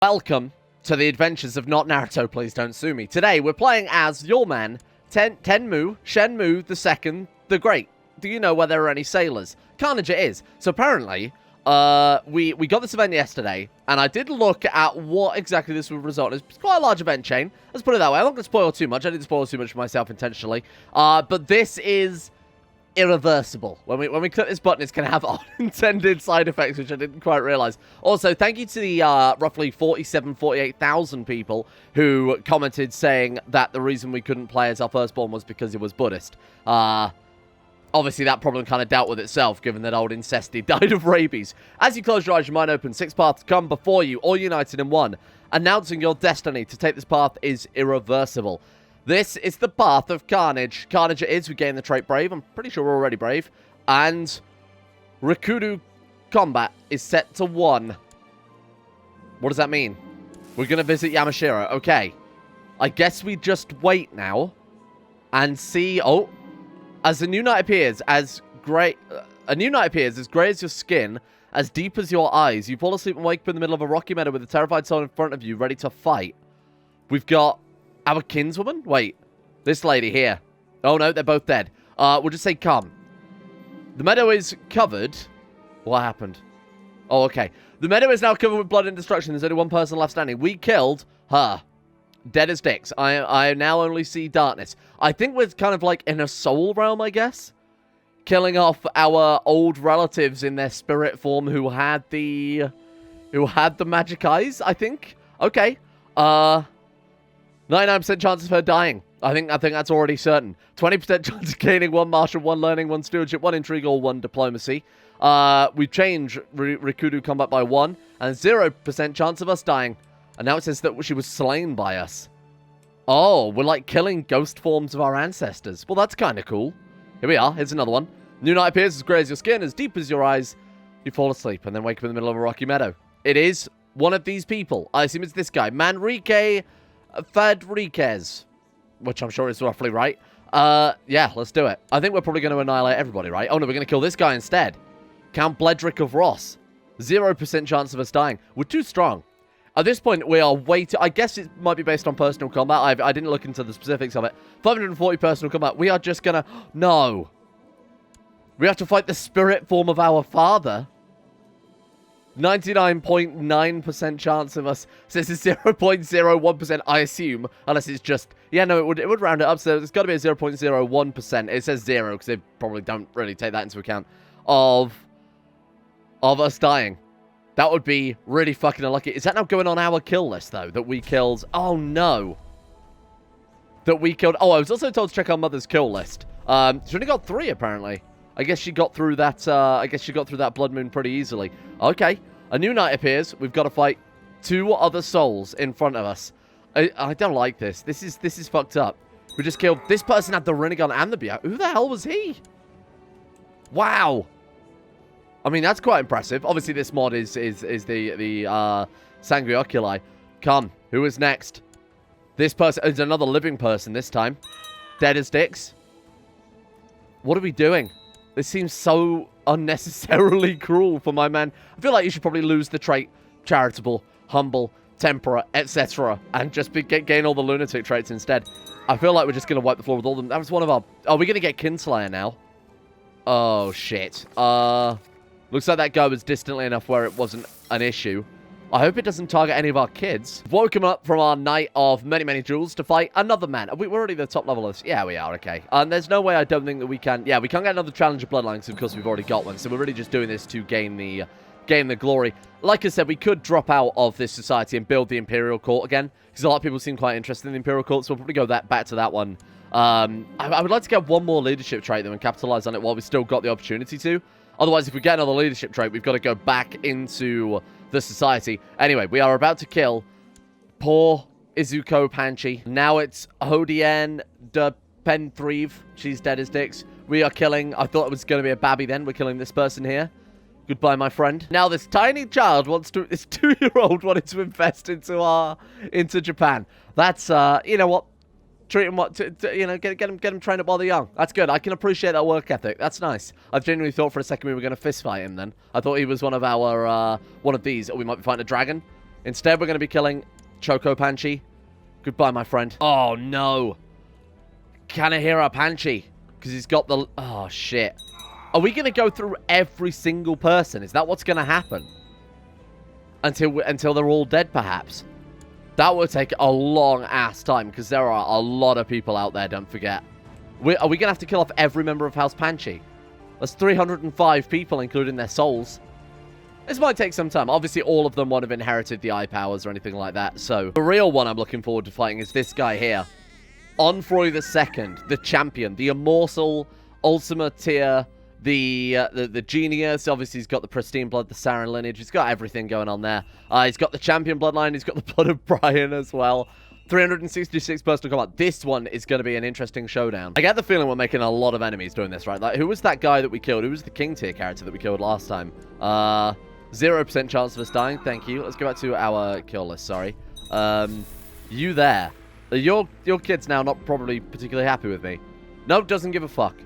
Welcome to the adventures of Not Naruto, Please Don't Sue Me. Today, we're playing as your man, Shenmue II the Great. Do you know where there are any sailors? Carnage it is. So apparently, we got this event yesterday, and I did look at what exactly this would result in. It's quite a large event chain. Let's put it that way. I'm not going to spoil too much. I didn't spoil too much for myself intentionally. But this is irreversible. When we click this button, it's going to have unintended side effects, which I didn't quite realize. Also, thank you to the roughly 48,000 people who commented saying that the reason we couldn't play as our firstborn was because he was Buddhist. Obviously, that problem kind of dealt with itself, given that old Incesty died of rabies. As you close your eyes, your mind opens. 6 paths come before you, all united in one. Announcing your destiny to take this path is irreversible. This is the path of Carnage. Carnage it is. We gain the trait Brave. I'm pretty sure we're already Brave. And Rikudu combat is set to 1. What does that mean? We're going to visit Yamashiro. Okay. I guess we just wait now and see. Oh, as a new night appears, as gray as your skin, as deep as your eyes. You fall asleep and wake up in the middle of a rocky meadow with a terrified soul in front of you, ready to fight. We've got our kinswoman? Wait. This lady here. Oh, no, they're both dead. We'll just say come. The meadow is covered. What happened? Oh, okay. The meadow is now covered with blood and destruction. There's only one person left standing. We killed her. Dead as dicks. I now only see darkness. I think we're kind of like in a soul realm, I guess. Killing off our old relatives in their spirit form who had the magic eyes, I think. Okay. 99% chance of her dying. I think that's already certain. 20% chance of gaining 1 martial, 1 learning, 1 stewardship, 1 intrigue, or 1 diplomacy. We've changed Rikudu combat by 1, and 0% chance of us dying. And now it says that she was slain by us. Oh, we're like killing ghost forms of our ancestors. Well, that's kind of cool. Here we are. Here's another one. New night appears as grey as your skin, as deep as your eyes. You fall asleep and then wake up in the middle of a rocky meadow. It is one of these people. I assume it's this guy. Manrique Fadriquez, which I'm sure is roughly right. Yeah, let's do it. I think we're probably going to annihilate everybody, right? Oh, no, we're going to kill this guy instead. Count Bledrick of Ross. 0% chance of us dying. We're too strong. At this point, we are way too... I guess it might be based on personal combat. I didn't look into the specifics of it. 540 personal combat. We are just going to... No. We have to fight the spirit form of our father. 99.9% chance of us. So this is 0.01%, I assume. Unless it's just... Yeah, no, it would round it up. So it's got to be a 0.01%. It says 0 because they probably don't really take that into account. Of us dying. That would be really fucking unlucky. Is that now going on our kill list, though? That we killed... Oh, no. That we killed... Oh, I was also told to check our mother's kill list. She only got 3, apparently. I guess she got through that, blood moon pretty easily. Okay. A new night appears. We've got to fight 2 other souls in front of us. I don't like this. This is fucked up. We just killed... This person had the Rinnegan and the Bia. Who the hell was he? Wow. I mean, that's quite impressive. Obviously, this mod is the Sangui Oculi. Come. Who is next? This person is another living person this time. Dead as dicks. What are we doing? This seems so unnecessarily cruel for my man. I feel like you should probably lose the trait charitable, humble, temperate, etc. and just gain all the lunatic traits instead. I feel like we're just going to wipe the floor with all of them. That was one of our... Oh, we're going to get Kinslayer now. Oh, shit. Looks like that guy was distantly enough where it wasn't an issue. I hope it doesn't target any of our kids. We've woken up from our night of many, many jewels to fight another man. We're already the top level of this. Yeah, we are, okay. And there's no way I don't think that we can... Yeah, we can't get another Challenger Bloodline because we've already got one. So we're really just doing this to gain the glory. Like I said, we could drop out of this society and build the Imperial Court again. Because a lot of people seem quite interested in the Imperial Court. So we'll probably go back to that one. I would like to get one more leadership trait though and capitalize on it while we still got the opportunity to. Otherwise, if we get another leadership trait, we've got to go back into the society. Anyway, we are about to kill poor Izuko Panchi. Now it's Hodien de Penthrive. She's dead as dicks. We are killing... I thought it was going to be a babby then. We're killing this person here. Goodbye, my friend. Now, this tiny child wants to... This 2-year-old wanted to invest into Japan. That's, you know what? Treat them get them trained up while they're young. That's good. I can appreciate that work ethic. That's nice. I've genuinely thought for a second we were going to fist fight him then. I thought he was one of our, one of these. Or we might be fighting a dragon. Instead, we're going to be killing Choco Panchi. Goodbye, my friend. Oh, no. Can I hear our Panchi? Because he's got the... Oh, shit. Are we going to go through every single person? Is that what's going to happen? Until they're all dead, perhaps? That would take a long-ass time, because there are a lot of people out there, don't forget. Are we going to have to kill off every member of House Panchi? That's 305 people, including their souls. This might take some time. Obviously, all of them won't have inherited the eye powers or anything like that. So, the real one I'm looking forward to fighting is this guy here. Onfroy II, the champion, the immortal, ultimate tier, the genius. Obviously, he's got the pristine blood, the Saren lineage. He's got everything going on there. He's got the champion bloodline. He's got the blood of Brian as well. 366 personal combat. This one is going to be an interesting showdown. I get the feeling we're making a lot of enemies doing this, right? Like, who was that guy that we killed? Who was the king tier character that we killed last time? 0% chance of us dying. Thank you. Let's go back to our kill list. Sorry. You there. Your kid's now not probably particularly happy with me. Nope, doesn't give a fuck.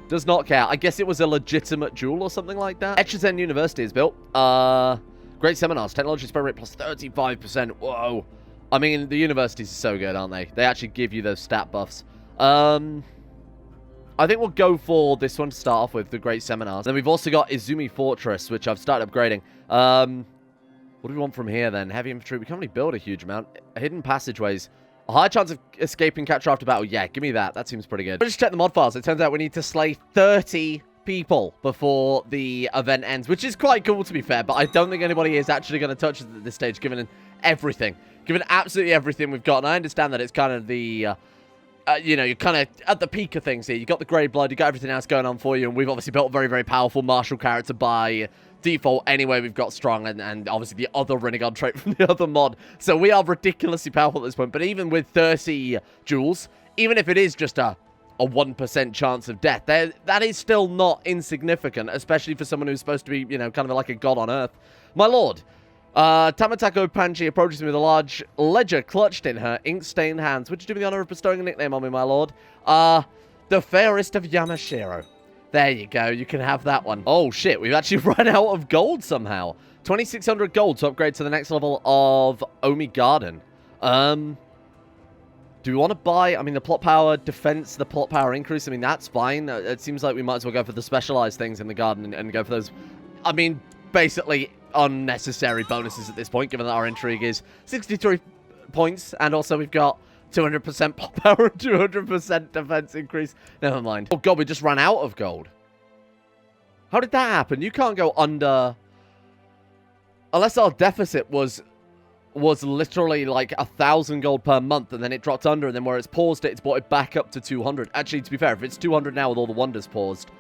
Does not care. I guess it was a legitimate duel or something like that. Echizen University is built. Great seminars. Technology spread rate plus 35%. Whoa. I mean, the universities are so good, aren't they? They actually give you those stat buffs. I think we'll go for this one to start off with, the Great Seminars. Then we've also got Izumi Fortress, which I've started upgrading. What do we want from here, then? Heavy infantry. We can't really build a huge amount. Hidden passageways. A high chance of escaping capture after battle. Yeah, give me that. That seems pretty good. Let's just check the mod files. It turns out we need to slay 30 people before the event ends, which is quite cool, to be fair, but I don't think anybody is actually going to touch us at this stage, given everything. Given absolutely everything we've got. And I understand that it's kind of the... you know, you're kind of at the peak of things here. You got the grey blood, you got everything else going on for you, and we've obviously built a very, very powerful martial character by default. Anyway, we've got strong and obviously the other renegade trait from the other mod. So we are ridiculously powerful at this point. But even with 30 jewels, even if it is just a 1% chance of death, that is still not insignificant, especially for someone who's supposed to be, you know, kind of like a god on Earth. My lord. Tamatako Panchi approaches me with a large ledger clutched in her ink-stained hands. Would you do me the honor of bestowing a nickname on me, my lord? The fairest of Yamashiro. There you go. You can have that one. Oh, shit. We've actually run out of gold somehow. 2,600 gold to upgrade to the next level of Omi Garden. Do we want to buy... I mean, the plot power defense, the plot power increase, I mean, that's fine. It seems like we might as well go for the specialized things in the garden and go for those... I mean, basically... unnecessary bonuses at this point, given that our intrigue is 63 points, and also we've got 200% plot power and 200% defense increase. Never mind. Oh god, we just ran out of gold. How did that happen? You can't go under... Unless our deficit was literally like 1,000 gold per month, and then it dropped under, and then where it's paused it, it's brought it back up to 200. Actually, to be fair, if it's 200 now with all the wonders paused,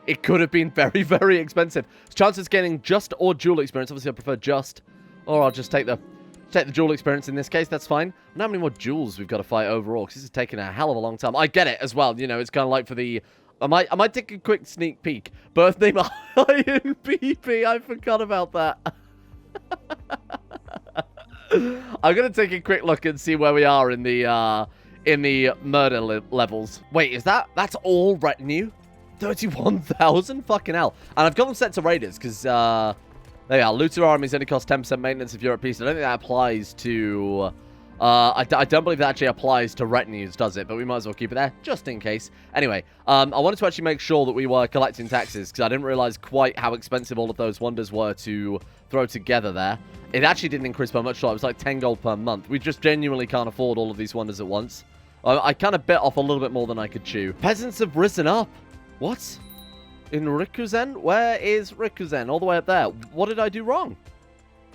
it could have been very, very expensive. Chances of getting just or dual experience. Obviously, I prefer just. Or I'll just take the dual experience in this case. That's fine. And how many more duels we've got to fight overall? Because this is taking a hell of a long time. I get it as well. You know, it's kind of like for the... I might take a quick sneak peek. Birthday Iron PP. I forgot about that. I'm going to take a quick look and see where we are in the murder levels. Wait, is that... That's all retinue? 31,000? Fucking hell. And I've got them set to raiders, because, there you are. Looter armies only cost 10% maintenance if you're at peace. I don't think that applies to, I don't believe that actually applies to retinues, does it? But we might as well keep it there, just in case. Anyway, I wanted to actually make sure that we were collecting taxes, because I didn't realize quite how expensive all of those wonders were to throw together there. It actually didn't increase by much, so it was like 10 gold per month. We just genuinely can't afford all of these wonders at once. I kind of bit off a little bit more than I could chew. Peasants have risen up. What? In Rikuzen? Where is Rikuzen? All the way up there. What did I do wrong?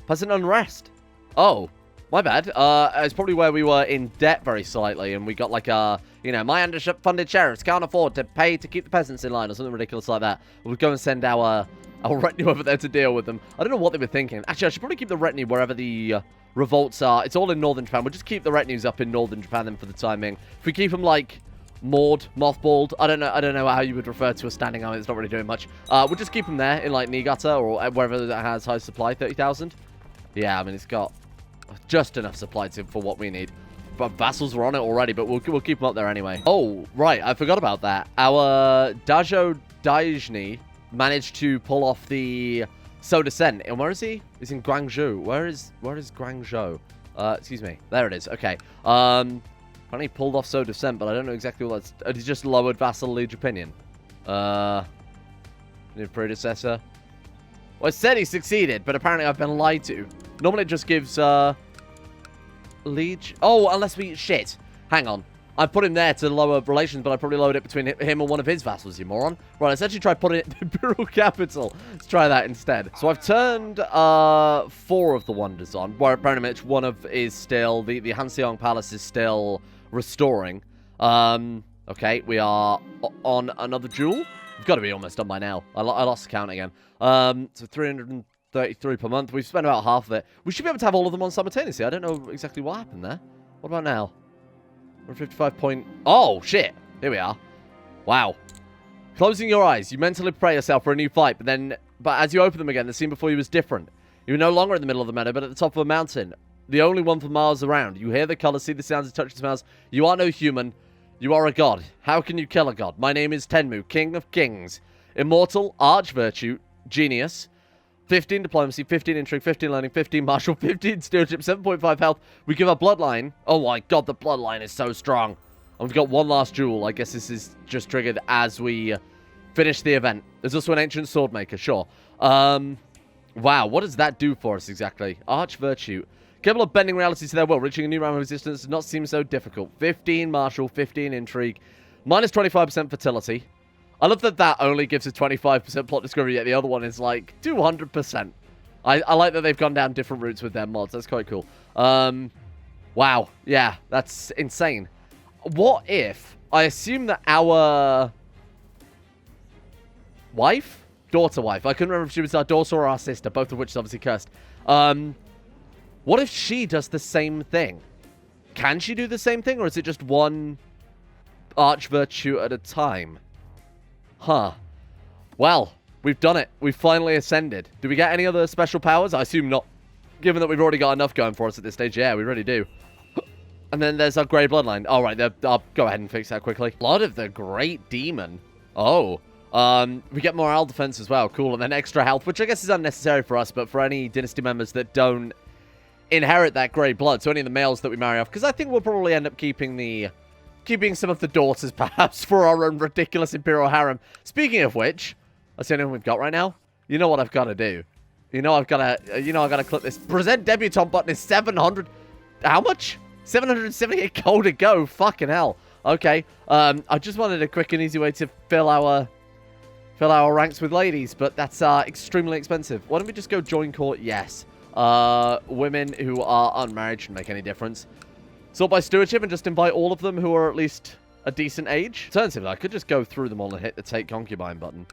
Peasant Unrest. Oh, my bad. It's probably where we were in debt very slightly, and we got like a, you know, my underfunded sheriffs can't afford to pay to keep the peasants in line, or something ridiculous like that. We'll go and send our retinue over there to deal with them. I don't know what they were thinking. Actually, I should probably keep the retinue wherever the revolts are. It's all in northern Japan. We'll just keep the retinues up in northern Japan then for the time being. If we keep them like... moored, mothballed. I don't know how you would refer to a standing army. It's not really doing much. We'll just keep them there in like Niigata or wherever that has high supply. 30,000. Yeah, I mean it's got just enough supply for what we need. But vassals were on it already, but we'll keep them up there anyway. Oh right, I forgot about that. Our Dajo Daijni managed to pull off the So Descent. And where is he? He's in Guangzhou. Where is Guangzhou? Excuse me. There it is. Okay. Apparently pulled off So Descent, but I don't know exactly what that's... He just lowered vassal liege opinion. New predecessor. Well, it said he succeeded, but apparently I've been lied to. Normally it just gives, liege... Oh, unless we... Shit. Hang on. I put him there to lower relations, but I probably lowered it between him and one of his vassals, you moron. Right, let's actually try putting it in the imperial capital. Let's try that instead. So I've turned 4 of the wonders on. Where apparently one of is still... The Hanseong Palace is still restoring. Okay, we are on another jewel. We've got to be almost done by now. I lost the count again. So 333 per month. We've spent about half of it. We should be able to have all of them on simultaneously. I don't know exactly what happened there. What about now? 155 point... Oh, shit. Here we are. Wow. Closing your eyes. You mentally prepare yourself for a new fight, but as you open them again, the scene before you was different. You were no longer in the middle of the meadow, but at the top of a mountain. The only one for miles around. You hear the colors, see the sounds, and touch the smells. You are no human. You are a god. How can you kill a god? My name is Tenmu, King of Kings. Immortal, Arch Virtue, Genius. 15 Diplomacy, 15 Intrigue, 15 Learning, 15 Martial, 15 Stewardship, 7.5 Health. We give our Bloodline. Oh my god, the Bloodline is so strong. And we've got one last jewel. I guess this is just triggered as we finish the event. There's also an Ancient Swordmaker, sure. Wow, what does that do for us exactly? Arch Virtue. Capable of bending reality to their will, reaching a new round of resistance does not seem so difficult. 15 Martial, 15 Intrigue, minus 25% Fertility. I love that only gives a 25% plot discovery, yet the other one is like 200%. I like that they've gone down different routes with their mods. That's quite cool. Wow. Yeah, that's insane. What if... I assume that our... wife? Daughter-wife. I couldn't remember if she was our daughter or our sister, both of which is obviously cursed. What if she does the same thing? Can she do the same thing, or is it just one Arch Virtue at a time? Huh. Well, we've done it. We've finally ascended. Do we get any other special powers? I assume not. Given that we've already got enough going for us at this stage. Yeah, we really do. And then there's our Grey Bloodline. All right, I'll go ahead and fix that quickly. Blood of the Great Demon. Oh. We get morale defense as well. Cool. And then extra health, which I guess is unnecessary for us, but for any dynasty members that don't inherit that grey blood, so any of the males that we marry off, because I think we'll probably end up keeping some of the daughters, perhaps, for our own ridiculous imperial harem. Speaking of which, that's the only one we've got right now. You know what I've got to do. I've got to click this. Present debutante button is 700. How much? 778 gold to go. Fucking hell. Okay. I just wanted a quick and easy way to fill our ranks with ladies, but that's extremely expensive. Why don't we just go join court? Yes. Women who are unmarried shouldn't make any difference. Sort by stewardship and just invite all of them who are at least a decent age. Alternatively, I could just go through them all and hit the take concubine button.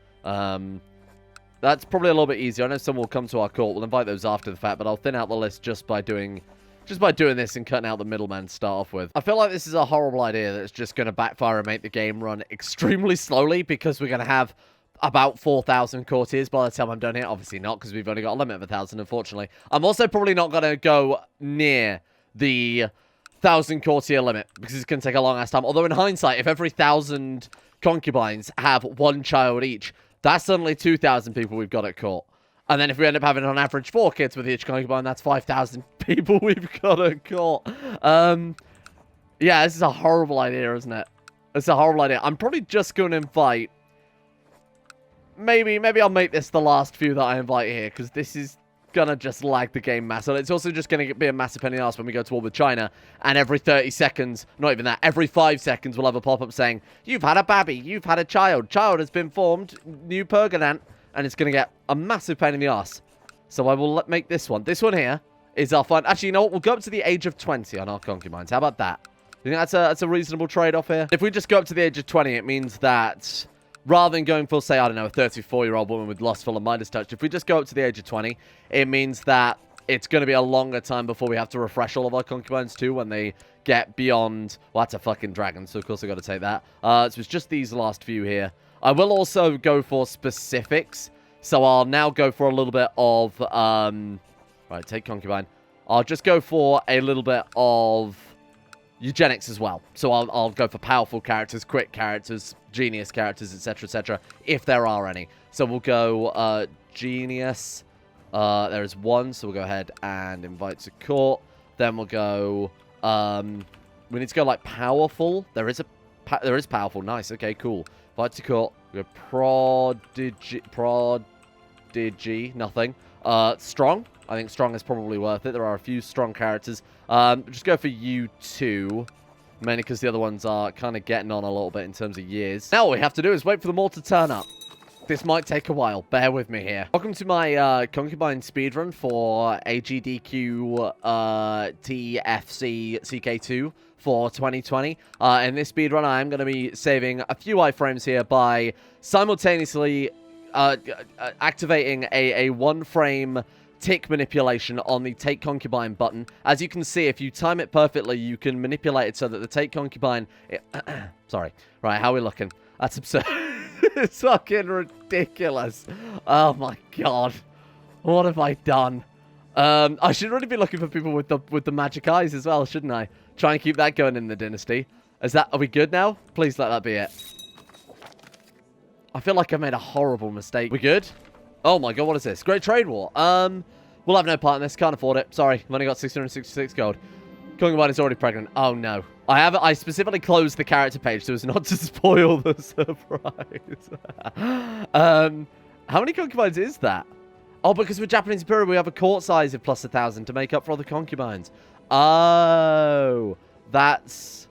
That's probably a little bit easier. I know some will come to our court. We'll invite those after the fact, but I'll thin out the list just by doing this and cutting out the middleman to start off with. I feel like this is a horrible idea that's just going to backfire and make the game run extremely slowly, because we're going to have about 4,000 courtiers by the time I'm done here. Obviously not, because we've only got a limit of 1,000, unfortunately. I'm also probably not going to go near the 1,000 courtier limit, because it's going to take a long ass time. Although in hindsight, if every 1,000 concubines have one child each, that's suddenly 2,000 people we've got at court. And then if we end up having on average 4 kids with each concubine, that's 5,000 people we've got at court. Yeah, this is a horrible idea, isn't it? It's a horrible idea. I'm probably just going to invite... Maybe I'll make this the last few that I invite here, because this is gonna just lag the game massive. It's also just gonna be a massive pain in the ass when we go to war with China, and every 30 seconds, not even that, every 5 seconds we'll have a pop-up saying, you've had a baby, you've had a child has been formed, new Perganant, and it's gonna get a massive pain in the ass. So I will make this one. This one here is our fun. Actually, you know what? We'll go up to the age of 20 on our concubines. How about that? You think that's a reasonable trade-off here? If we just go up to the age of 20, it means that... rather than going for, say, I don't know, a 34-year-old woman with lustful and Midas touch, if we just go up to the age of 20, it means that it's going to be a longer time before we have to refresh all of our concubines, too, when they get beyond... Well, that's a fucking dragon, so of course I've got to take that. So it's just these last few here. I will also go for specifics, so I'll now go for a little bit of... Right, take concubine. I'll just go for a little bit of... eugenics as well. So I'll go for powerful characters, quick characters, genius characters, etc., etc., if there are any. So we'll go genius. There is one, so we'll go ahead and invite to court. Then we'll go... we need to go, like, powerful. There is powerful. Nice. Okay, cool. Invite to court. We go prodigy. Nothing. Strong. I think strong is probably worth it. There are a few strong characters. Just go for you two. Mainly because the other ones are kind of getting on a little bit in terms of years. Now what we have to do is wait for them all to turn up. This might take a while. Bear with me here. Welcome to my concubine speedrun for AGDQ TFC CK2 for 2020. In this speedrun, I am going to be saving a few iframes here by simultaneously activating a one-frame tick manipulation on the take concubine button. As you can see, if you time it perfectly, you can manipulate it so that the take concubine... Sorry. Right, how are we looking? That's absurd. It's fucking ridiculous. Oh my god. What have I done? I should really be looking for people with the magic eyes as well, shouldn't I? Try and keep that going in the dynasty. Are we good now? Please let that be it. I feel like I made a horrible mistake. We good? Oh my god, what is this? Great Trade War. We'll have no part in this. Can't afford it. Sorry, I've only got 666 gold. Concubine is already pregnant. Oh no. I specifically closed the character page so as not to spoil the surprise. How many concubines is that? Oh, because with Japanese Imperial, we have a court size of plus 1,000 to make up for all the concubines. Oh, that's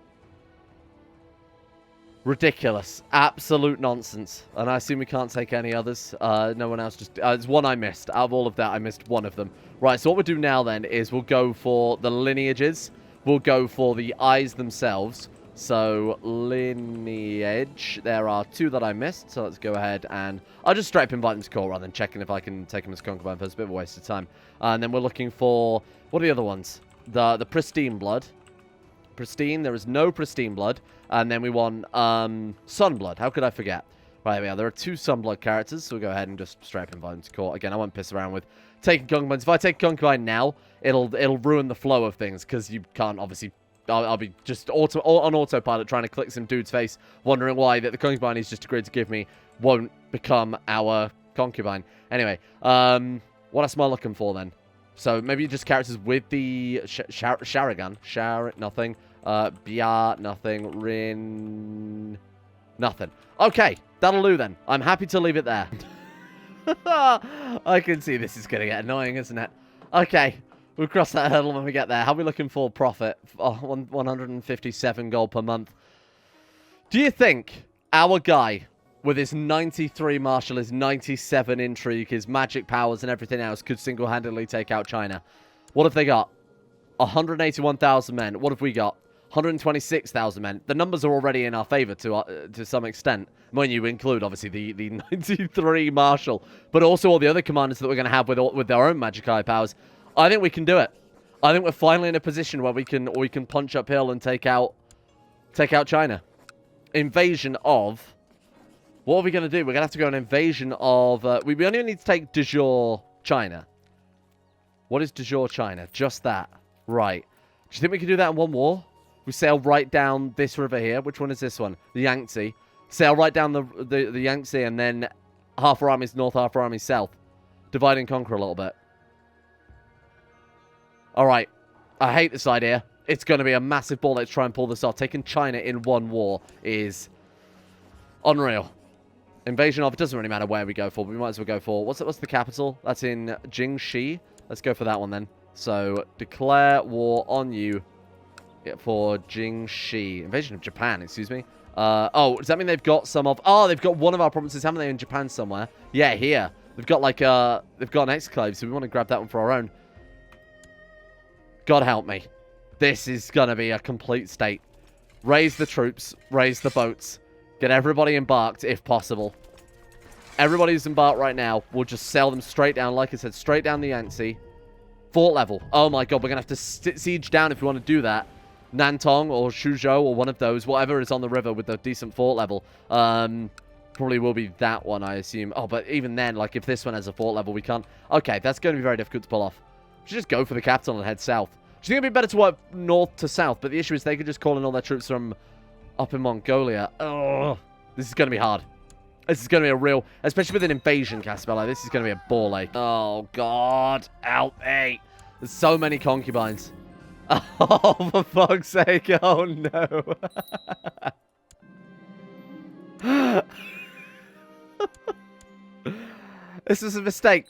ridiculous. Absolute nonsense. And I assume we can't take any others. No one else. Just there's one I missed. Out of all of that, I missed one of them. Right, so what we'll do now then is we'll go for the lineages. We'll go for the eyes themselves. So, lineage. There are two that I missed. So let's go ahead and... I'll just straight up invite them to call rather than checking if I can take them as concubine. It's a bit of a waste of time. And then we're looking for... What are the other ones? The pristine blood. Pristine. There is no pristine blood. And then we want Sunblood. How could I forget? Right, there we are. There are two Sunblood characters. So we'll go ahead and just straight up invite them to court. Again, I won't piss around with taking concubines. If I take concubine now, it'll ruin the flow of things. Because you can't obviously... I'll be just on autopilot trying to click some dude's face, wondering why that the concubine he's just agreed to give me won't become our concubine. Anyway, what else am I looking for then? So maybe just characters with the Sharagan. Nothing. Bia, nothing. Rin, nothing. Okay, that'll do then. I'm happy to leave it there. I can see this is going to get annoying, isn't it? Okay. We'll cross that hurdle when we get there. How are we looking for profit? Oh, 157 gold per month. Do you think our guy, with his 93 martial, his 97 intrigue, his magic powers and everything else, could single-handedly take out China? What have they got? 181,000 men. What have we got? 126,000 men. The numbers are already in our favor to some extent. When you include, obviously, the 93 martial, but also all the other commanders that we're going to have with their own magic eye powers. I think we can do it. I think we're finally in a position where we can punch uphill and take out China. Invasion of... What are we going to do? We're going to have to go an invasion of... we only need to take de jure China. What is de jure China? Just that. Right. Do you think we can do that in one war? We sail right down this river here. Which one is this one? The Yangtze. Sail right down the Yangtze and then half our army's north, half our army's south. Divide and conquer a little bit. Alright, I hate this idea. It's going to be a massive ball. Let's try and pull this off. Taking China in one war is unreal. Invasion of, it doesn't really matter where we go for, but we might as well go for, what's the capital? That's in Jingxi. Let's go for that one then. So, declare war on you for Jingxi. Invasion of Japan, excuse me. Oh, does that mean they've got some of, oh, they've got one of our provinces, haven't they, in Japan somewhere? Yeah, here. They've got like, they've got an exclave, so we want to grab that one for our own. God help me. This is going to be a complete state. Raise the troops. Raise the boats. Get everybody embarked if possible. Everybody who's embarked right now, we'll just sail them straight down, like I said, straight down the Yangtze. Fort level. Oh my god, we're going to have to siege down if we want to do that. Nantong or Suzhou or one of those, whatever is on the river with a decent fort level. Probably will be that one, I assume. Oh, but even then, like if this one has a fort level, we can't. Okay, that's going to be very difficult to pull off. We should just go for the capital and head south. Do you think it'd be better to work north to south? But the issue is they could just call in all their troops from up in Mongolia. Oh, this is going to be hard. This is going to be a real, especially with an invasion cast spell, like this is going to be a ball ache. Oh, God. Help me. There's so many concubines. Oh, for fuck's sake. Oh, no. This was a mistake.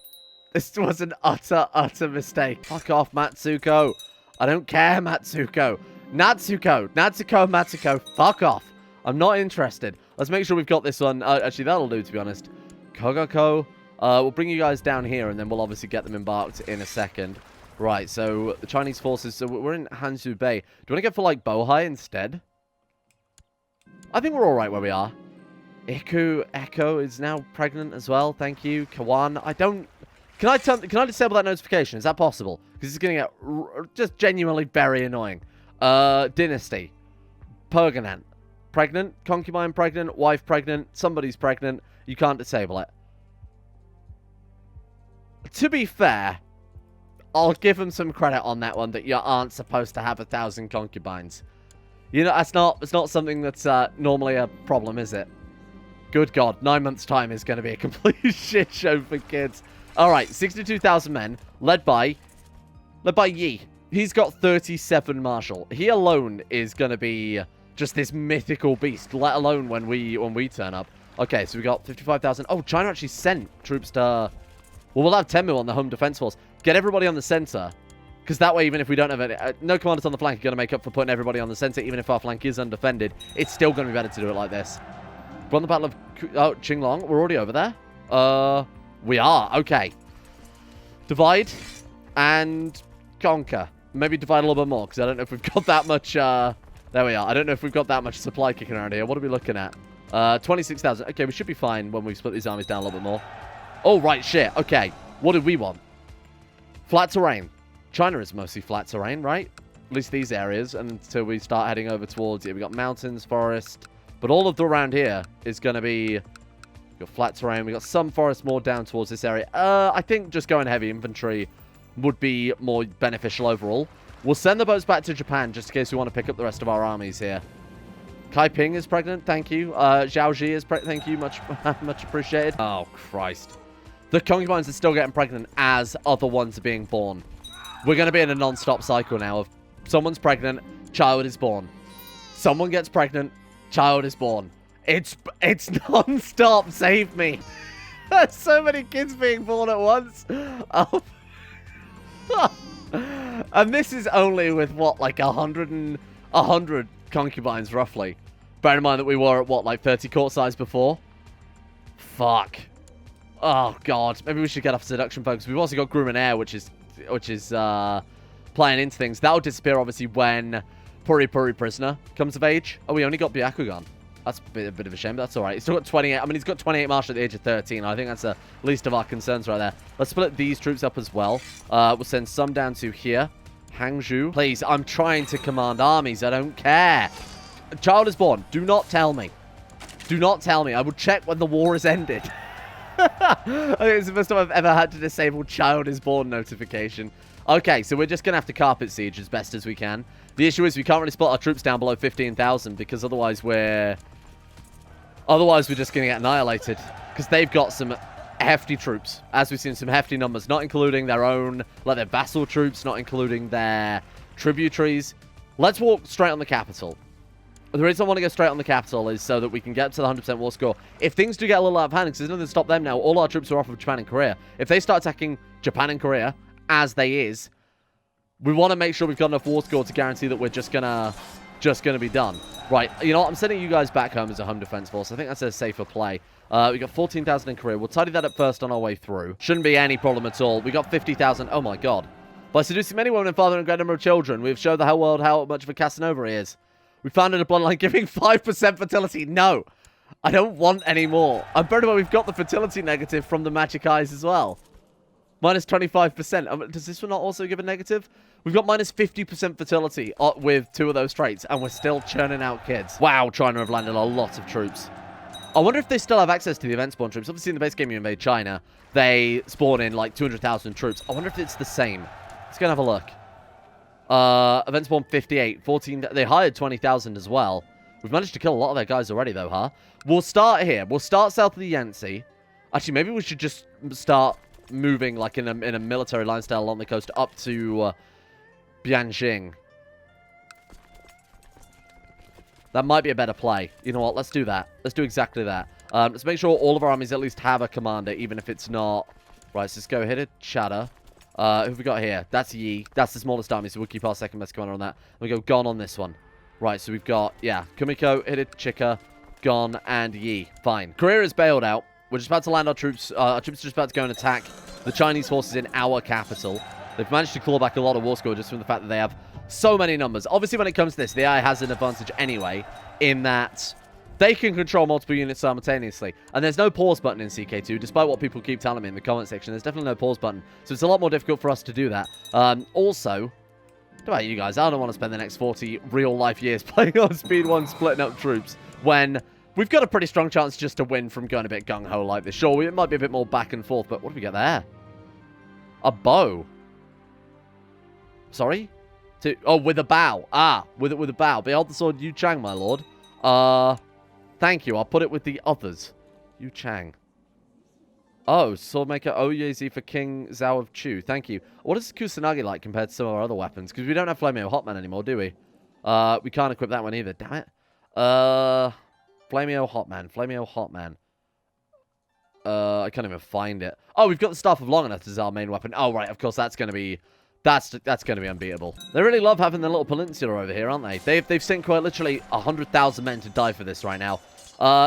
This was an utter mistake. Fuck off, Matsuko. I don't care, Matsuko. Natsuko, fuck off. I'm not interested. Let's make sure we've got this one. Actually, that'll do, to be honest. Kogako. We'll bring you guys down here, and then we'll obviously get them embarked in a second. Right, so the Chinese forces. So we're in Hansu Bay. Do you want to go for, like, Bohai instead? I think we're all right where we are. Echo is now pregnant as well. Thank you. Kawan. I don't... Can I disable that notification? Is that possible? Because it's going to get just genuinely very annoying. Dynasty. Perganent. Pregnant. Concubine pregnant. Wife pregnant. Somebody's pregnant. You can't disable it. To be fair, I'll give them some credit on that one that you aren't supposed to have 1,000 concubines. You know, it's not something that's normally a problem, is it? Good God, 9 months' time is going to be a complete shit show for kids. All right, 62,000 men, led by Yi. He's got 37 martial. He alone is going to be just this mythical beast, let alone when we turn up. Okay, so we got 55,000. Oh, China actually sent troops to... Well, we'll have 10 mil on the home defense force. Get everybody on the center. Because that way, even if we don't have any... no commanders on the flank are going to make up for putting everybody on the center. Even if our flank is undefended, it's still going to be better to do it like this. We're on the Battle of Qinglong. We're already over there. We are. Okay. Divide and conquer. Maybe divide a little bit more, because I don't know if we've got that much... there we are. I don't know if we've got that much supply kicking around here. What are we looking at? 26,000. Okay, we should be fine when we split these armies down a little bit more. Oh, right, shit. Okay. What did we want? Flat terrain. China is mostly flat terrain, right? At least these areas, until we start heading over towards it. We got mountains, forest, but all of the around here is going to be... We got flat terrain. We got some forest more down towards this area. I think just going heavy infantry would be more beneficial overall. We'll send the boats back to Japan just in case we want to pick up the rest of our armies here. Kai Ping is pregnant, thank you. Zhao Ji is pregnant, thank you, much appreciated. Oh, Christ. The concubines are still getting pregnant as other ones are being born. We're going to be in a non-stop cycle now of someone's pregnant, child is born. Someone gets pregnant, child is born. It's non-stop, save me. There's so many kids being born at once. Oh. And this is only with, what, like 100 concubines, roughly. Bear in mind that we were at, what, like 30 court size before? Fuck. Oh, God. Maybe we should get off seduction, folks. We've also got Groom and Air, which is playing into things. That'll disappear, obviously, when Puri Prisoner comes of age. Oh, we only got Byakugan. That's a bit of a shame, but that's all right. He's still got 28. I mean, he's got 28 martial at the age of 13. I think that's the least of our concerns right there. Let's split these troops up as well. We'll send some down to here. Hangzhou. Please, I'm trying to command armies. I don't care. A child is born. Do not tell me. Do not tell me. I will check when the war is ended. I think it's the first time I've ever had to disable child is born notification. Okay, so we're just going to have to carpet siege as best as we can. The issue is we can't really split our troops down below 15,000 because otherwise we're just going to get annihilated. Because they've got some hefty troops. As we've seen, some hefty numbers. Not including their own, like their vassal troops. Not including their tributaries. Let's walk straight on the capital. The reason I want to go straight on the capital is so that we can get to the 100% war score. If things do get a little out of hand, because there's nothing to stop them now, all our troops are off of Japan and Korea. If they start attacking Japan and Korea, as they is, we want to make sure we've got enough war score to guarantee that we're just gonna be done. Right, you know what? I'm sending you guys back home as a home defense force. I think that's a safer play. We got 14,000 in Korea. We'll tidy that up first on our way through. Shouldn't be any problem at all. We got 50,000. Oh my God. By seducing many women and fathering a great number of children, we've showed the whole world how much of a Casanova he is. We founded a bloodline giving 5% fertility. No, I don't want any more. I'm pretty sure we've got the fertility negative from the magic eyes as well. Minus 25%. Does this one not also give a negative? We've got minus 50% fertility with 2 of those traits, and we're still churning out kids. Wow, China have landed a lot of troops. I wonder if they still have access to the event spawn troops. Obviously, in the base game you invade China, they spawn in like 200,000 troops. I wonder if it's the same. Let's go and have a look. Event spawn 58. 14. They hired 20,000 as well. We've managed to kill a lot of their guys already, though, huh? We'll start here. We'll start south of the Yangtze. Actually, maybe we should just start moving, like, in a military line style along the coast up to Bianjing. That might be a better play. You know what? Let's do that. Let's do exactly that. Let's make sure all of our armies at least have a commander, even if it's not... Right, so let's go hit a chatter. Who have we got here? That's Yi. That's the smallest army, so we'll keep our second best commander on that. We go Gon on this one. Right, so we've got, yeah, Kumiko, hit it, Chika, Gon, and Yi. Fine. Korea is bailed out. We're just about to land our troops. Our troops are just about to go and attack the Chinese forces in our capital. They've managed to claw back a lot of war score just from the fact that they have so many numbers. Obviously, when it comes to this, the AI has an advantage anyway, in that they can control multiple units simultaneously. And there's no pause button in CK2, despite what people keep telling me in the comment section. There's definitely no pause button. So it's a lot more difficult for us to do that. Also, what about you guys? I don't want to spend the next 40 real-life years playing on Speed 1, splitting up troops, when we've got a pretty strong chance just to win from going a bit gung-ho like this. Sure, it might be a bit more back and forth, but what do we get there? A bow. Sorry? Oh, with a bow. Ah, with a bow. Behold the sword, Yu Chang, my lord. Thank you. I'll put it with the others. Yu Chang. Oh, Swordmaker Oyezi for King Zhao of Chu. Thank you. What is Kusanagi like compared to some of our other weapons? Because we don't have Flameo Hotman anymore, do we? We can't equip that one either. Damn it. Flameo Hotman. Flameo Hotman. I can't even find it. Oh, we've got the Staff of Longinus as our main weapon. Oh, right. Of course, that's going to be... That's going to be unbeatable. They really love having their little peninsula over here, aren't they? They've sent quite literally 100,000 men to die for this right now.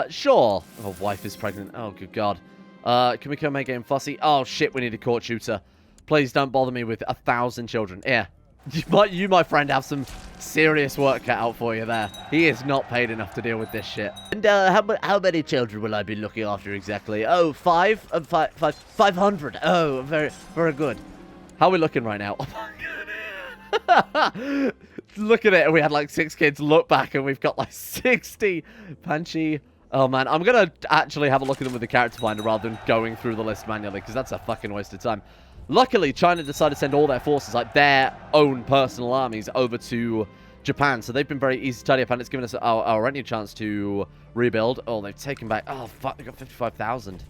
Sure. Oh, wife is pregnant. Oh, good God. Can we come make game fussy? Oh, shit, we need a court shooter. Please don't bother me with 1,000 children. Yeah. You, my friend, have some serious work cut out for you there. He is not paid enough to deal with this shit. And how many children will I be looking after exactly? Oh, 500. Oh, very, very good. How are we looking right now? Oh my God. Look at it. We had like 6 kids. Look back and we've got like 60. Panchi. Oh, man. I'm going to actually have a look at them with the character finder rather than going through the list manually, because that's a fucking waste of time. Luckily, China decided to send all their forces, like their own personal armies, over to Japan. So they've been very easy to tidy up, and it's given us our only chance to rebuild. Oh, they've taken back... Oh, fuck. They got 55,000.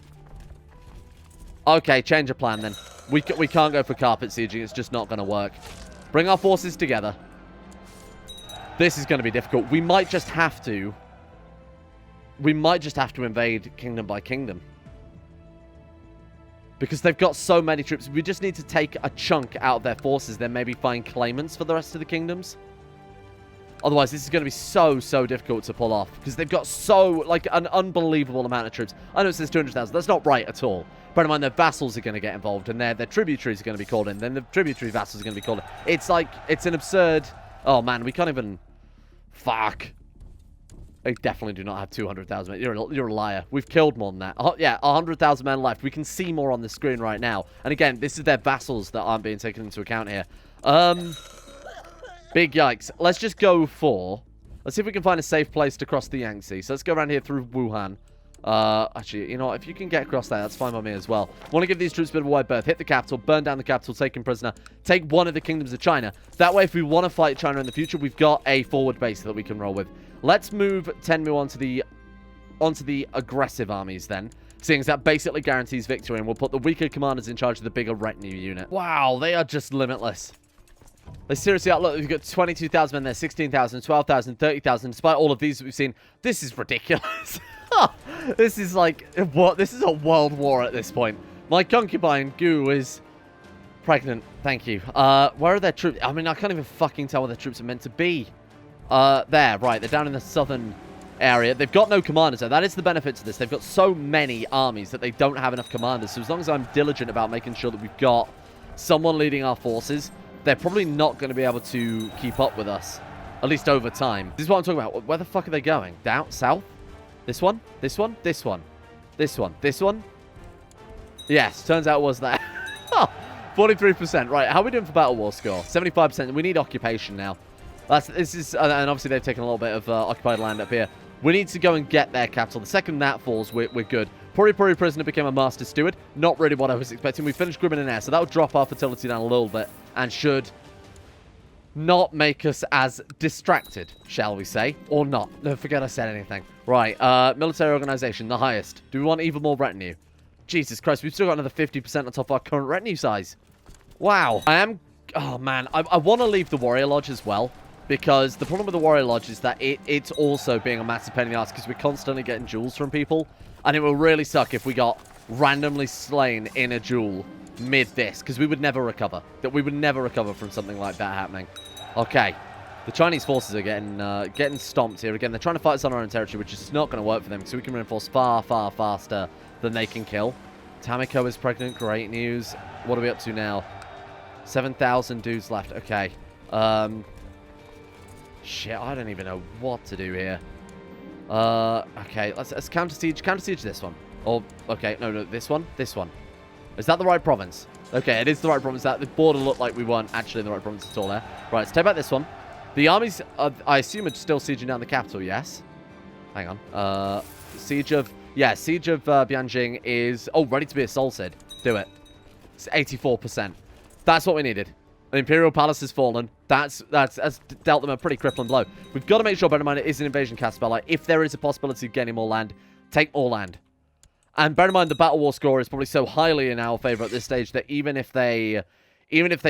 Okay, change of plan then. We can't go for carpet sieging. It's just not going to work. Bring our forces together. This is going to be difficult. We might just have to... invade kingdom by kingdom. Because they've got so many troops. We just need to take a chunk out of their forces, then maybe find claimants for the rest of the kingdoms. Otherwise, this is going to be so difficult to pull off. Because they've got like, an unbelievable amount of troops. I know it says 200,000. That's not right at all. Bear in mind, their vassals are going to get involved, and their tributaries are going to be called in. Then the tributary vassals are going to be called in. It's like, it's an absurd... Oh, man, we can't even... Fuck. They definitely do not have 200,000 men. You're a liar. We've killed more than that. Oh, yeah, 100,000 men left. We can see more on the screen right now. And again, this is their vassals that aren't being taken into account here. Big yikes. Let's just go for... Let's see if we can find a safe place to cross the Yangtze. So let's go around here through Wuhan. Actually, you know what? If you can get across there, that's fine by me as well. Want to give these troops a bit of a wide berth. Hit the capital, burn down the capital, take him prisoner, take one of the kingdoms of China. That way, if we want to fight China in the future, we've got a forward base that we can roll with. Let's move Tenmu onto the aggressive armies then, seeing as that basically guarantees victory, and we'll put the weaker commanders in charge of the bigger retinue unit. Wow, they are just limitless. They seriously are. Look, we've got 22,000 men there, 16,000, 12,000, 30,000. Despite all of these that we've seen, this is ridiculous. This is like, what? This is a world war at this point. My concubine, Gu, is pregnant. Thank you. Where are their troops? I mean, I can't even fucking tell where their troops are meant to be. There, right. They're down in the southern area. They've got no commanders, though. That is the benefit to this. They've got so many armies that they don't have enough commanders. So as long as I'm diligent about making sure that we've got someone leading our forces, they're probably not going to be able to keep up with us. At least over time. This is what I'm talking about. Where the fuck are they going? Down? South? This one? This one? This one? This one? This one? Yes, turns out it was that. 43%. Right, how are we doing for Battle War score? 75%. We need occupation now. This is, and obviously they've taken a little bit of occupied land up here. We need to go and get their capital. The second that falls, we're good. Puri Puri prisoner became a master steward. Not really what I was expecting. We finished Grimmin and Air, so that'll drop our fertility down a little bit and should not make us as distracted, shall we say? Or not. No, forget I said anything. Right, military organization, the highest. Do we want even more retinue? Jesus Christ, we've still got another 50% on top of our current retinue size. Wow. Oh man, I want to leave the warrior lodge as well. Because the problem with the warrior lodge is that it's also being a massive pain in the ass because we're constantly getting jewels from people. And it will really suck if we got randomly slain in a duel mid this, because we would never recover. We would never recover from something like that happening. Okay. The Chinese forces are getting stomped here again. They're trying to fight us on our own territory, which is not going to work for them, so we can reinforce far, far faster than they can kill. Tamiko is pregnant. Great news. What are we up to now? 7,000 dudes left. Okay. Shit, I don't even know what to do here. Okay, let's counter siege this one. Or, okay, no, this one. Is that the right province? Okay, it is the right province. That the border looked like we weren't actually in the right province at all there. Right, let's take back this one. The armies, I assume, are still sieging down the capital, yes? Hang on. Siege of Bianjing is, ready to be assaulted. Do it. It's 84%. That's what we needed. The Imperial Palace has fallen. That's dealt them a pretty crippling blow. We've got to make sure, bear in mind, it is an invasion cast spell. Like, if there is a possibility of getting more land, take more land. And bear in mind, the battle war score is probably so highly in our favor at this stage that even if they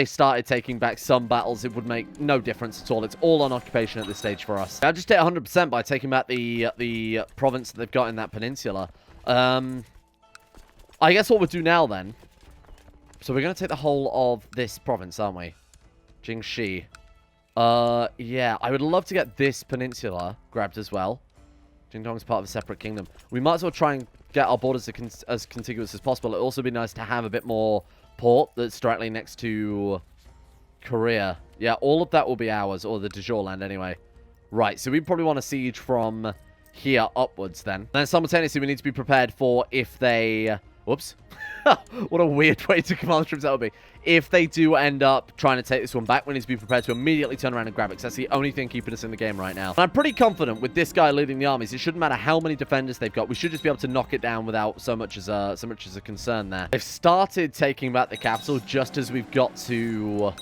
started taking back some battles, it would make no difference at all. It's all on occupation at this stage for us. I'll just hit 100% by taking back the province that they've got in that peninsula. I guess what we'll do now then. So we're going to take the whole of this province, aren't we? Jingxi. Yeah, I would love to get this peninsula grabbed as well. Jingdong's part of a separate kingdom. We might as well try and get our borders as contiguous as possible. It'd also be nice to have a bit more port that's directly next to Korea. Yeah, all of that will be ours, or the de jure land anyway. Right, so we probably want to siege from here upwards then. Then simultaneously, we need to be prepared for if they... Whoops. What a weird way to command the troops that would be. If they do end up trying to take this one back, we need to be prepared to immediately turn around and grab it, because that's the only thing keeping us in the game right now. And I'm pretty confident with this guy leading the armies. It shouldn't matter how many defenders they've got. We should just be able to knock it down without so much as a concern there. They've started taking back the capital just as we've got to...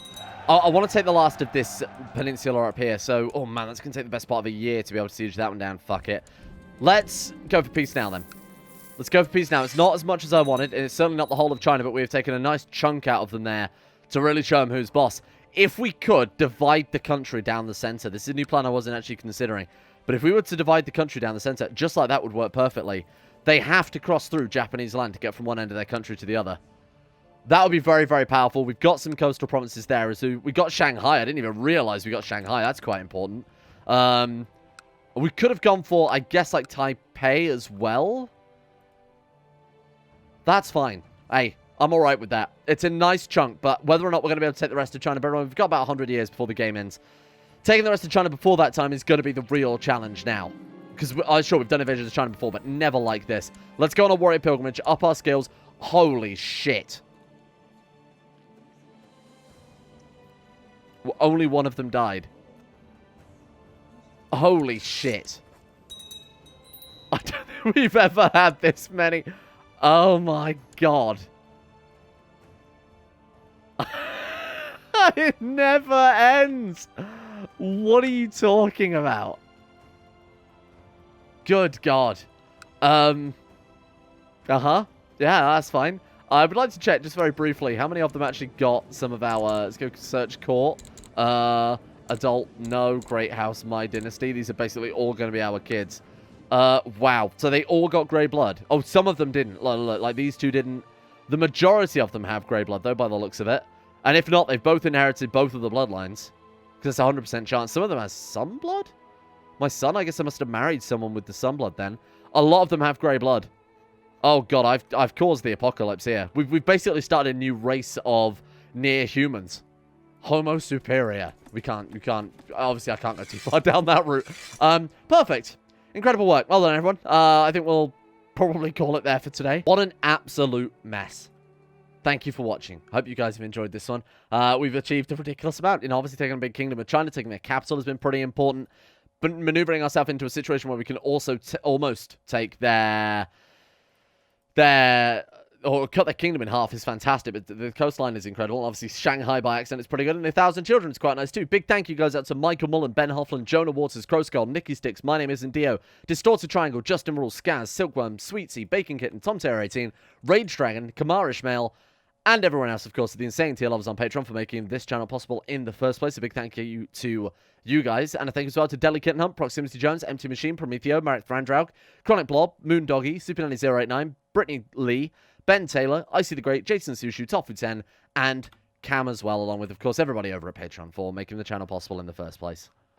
I want to take the last of this peninsula up here. So, oh man, that's going to take the best part of a year to be able to siege that one down. Fuck it. Let's go for peace now then. Let's go for peace now. It's not as much as I wanted, and it's certainly not the whole of China, but we have taken a nice chunk out of them there to really show them who's boss. If we could divide the country down the center, this is a new plan I wasn't actually considering, but if we were to divide the country down the center, just like that would work perfectly, they have to cross through Japanese land to get from one end of their country to the other. That would be very, very powerful. We've got some coastal provinces there. So we got Shanghai. I didn't even realize we got Shanghai. That's quite important. We could have gone for, I guess, like Taipei as well. That's fine. Hey, I'm all right with that. It's a nice chunk, but whether or not we're going to be able to take the rest of China, but we've got about 100 years before the game ends. Taking the rest of China before that time is going to be the real challenge now. Because, sure, we've done invasions of China before, but never like this. Let's go on a warrior pilgrimage, up our skills. Holy shit. Only one of them died. Holy shit. I don't think we've ever had this many... Oh my god. It never ends. What are you talking about? Good god. Yeah, that's fine. I would like to check just very briefly how many of them actually got some of our... Let's go search court. Adult, no. Great house, my dynasty. These are basically all going to be our kids. Wow. So they all got grey blood. Oh, some of them didn't. Like these two didn't. The majority of them have grey blood, though, by the looks of it. And if not, they've both inherited both of the bloodlines. Because it's a 100% chance. Some of them has sun blood? My son, I guess I must have married someone with the sun blood then. A lot of them have grey blood. Oh, God, I've caused the apocalypse here. We've basically started a new race of near humans. Homo superior. We can't, obviously I can't go too far down that route. Perfect. Incredible work. Well done, everyone. I think we'll probably call it there for today. What an absolute mess. Thank you for watching. Hope you guys have enjoyed this one. We've achieved a ridiculous amount. Obviously taking a big kingdom of China, taking their capital has been pretty important. But maneuvering ourselves into a situation where we can also almost take their or cut their kingdom in half is fantastic, but the coastline is incredible. Obviously, Shanghai by accident is pretty good, and 1,000 children is quite nice too. Big thank you goes out to Michael Mullen, Ben Hoffland, Jonah Waters, Crowskull, Nicky Sticks, My Name Isn't Dio, Distorted Triangle, Justin Rule, Skaz, Silkworm, Sweetsy, Bacon Kitten, Tom Terror 18, Rage Dragon, Kamar Ishmael, and everyone else, of course, the insane tier lovers on Patreon for making this channel possible in the first place. A big thank you to you guys, and a thank you as well to Deli Kitten Hunt, Proximity Jones, Empty Machine, Prometheo, Marek Thrandraug, Chronic Blob, Moon Doggy, Super089, Brittany Lee, Ben Taylor, Icy the Great, Jason Sushu, Tofu10, and Cam as well, along with, of course, everybody over at Patreon for making the channel possible in the first place.